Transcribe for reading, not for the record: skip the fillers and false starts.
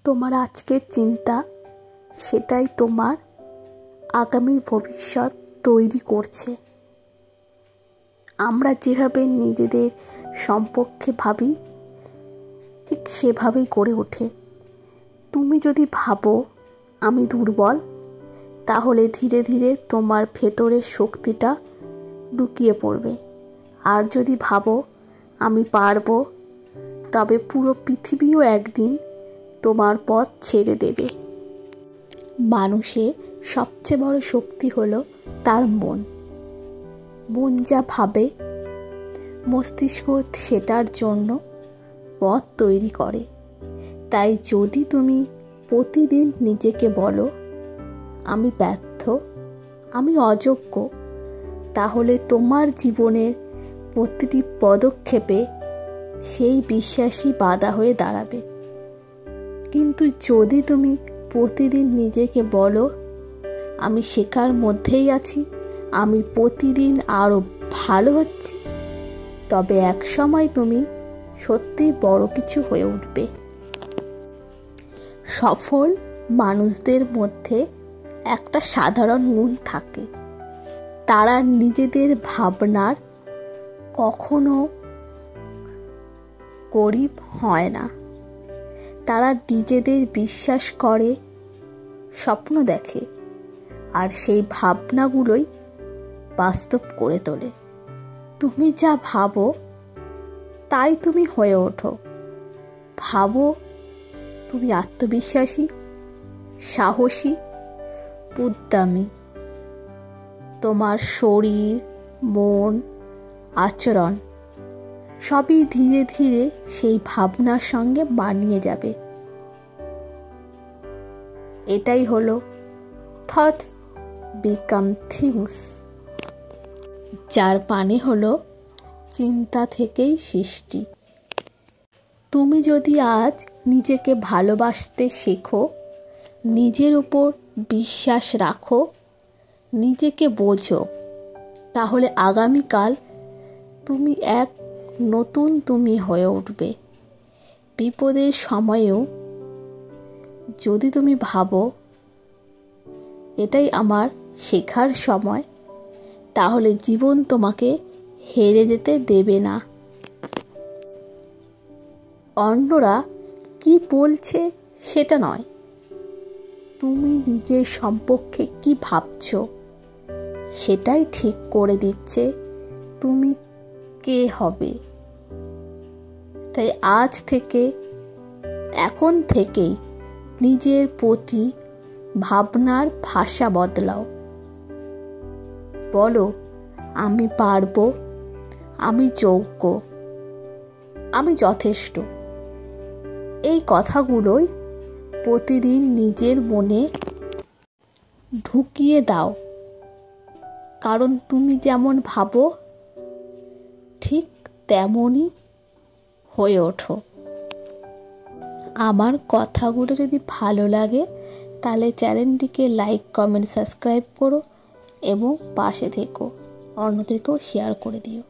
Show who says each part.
Speaker 1: তোমার আজকের চিন্তা সেটাই তোমার আগামী ভবিষ্যৎ তৈরি করছে। আমরা যেভাবে নিজেদের সম্পর্কে ভাবি ঠিক সেভাবেই গড়ে ওঠে। তুমি যদি ভাবো আমি দুর্বল, তাহলে ধীরে ধীরে তোমার ভেতরের শক্তিটা লুকিয়ে পড়বে। আর যদি ভাবো আমি পারবো, তবে পুরো পৃথিবীও একদিন তোমার পথ ছেড়ে দেবে। মানুষের সবচেয়ে বড় শক্তি হলো তার মন। মন যা ভাবে মস্তিষ্ক সেটার জন্য পথ তৈরি করে। তাই যদি তুমি প্রতিদিন নিজেকে বলো আমি ব্যর্থ, আমি অযোগ্য, তাহলে তোমার জীবনের প্রতিটি পদক্ষেপে সেই বিশ্বাসই বাধা হয়ে দাঁড়াবে। কিন্তু যদি তুমি প্রতিদিন নিজেকে বলো আমি শেখার মধ্যেই আছি, আমি প্রতিদিন আরও ভালো হচ্ছি, তবে এক সময় তুমি সত্যিই বড় কিছু হয়ে উঠবে। সফল মানুষদের মধ্যে একটা সাধারণ গুণ থাকে, তারা নিজেদের ভাবনার কখনো গরিব হয় না। তারা নিজেদের বিশ্বাস করে, স্বপ্ন দেখে, আর সেই ভাবনাগুলোই বাস্তব করে তোলে। তুমি যা ভাবো তাই তুমি হয়ে ওঠো। ভাবো তুমি আত্মবিশ্বাসী, সাহসী, উদ্যমী। তোমার শরীর, মন, আচরণ সবই ধীরে ধীরে সেই ভাবনার সঙ্গে মানিয়ে যাবে। এটাই হলো থটস বিকাম থিংস, যার মানে হলো চিন্তা থেকেই সৃষ্টি। তুমি যদি আজ নিজেকে ভালোবাসতে শেখো, নিজের উপর বিশ্বাস রাখো, নিজেকে বোঝো, তাহলে আগামীকাল তুমি এক নতুন তুমি হয়ে উঠবে। বিপদের সময়েও যদি তুমি ভাবো এটাই আমার শেখার সময়, তাহলে জীবন তোমাকে হেরে যেতে দেবে না। অন্যরা কি বলছে সেটা নয়, তুমি নিজের সম্পর্কে কি ভাবছো সেটাই ঠিক করে দিচ্ছে তুমি কে হবে। তাই আজ থেকে, এখন থেকেই নিজের প্রতি ভাবনার ভাষা বদলাও। বলো আমি পারবো, আমি যোগ্য, আমি যথেষ্ট। এই কথাগুলোই প্রতিদিন নিজের মনে ঢুকিয়ে দাও, কারণ তুমি যেমন ভাবো ঠিক তেমনই হয়ে ওঠো। আমার কথাগুলো যদি ভালো লাগে তাহলে চ্যানেলটিকে লাইক, কমেন্ট, সাবস্ক্রাইব করো এবং পাশে থেকো, অন্যদেরকেও শেয়ার করে দিও।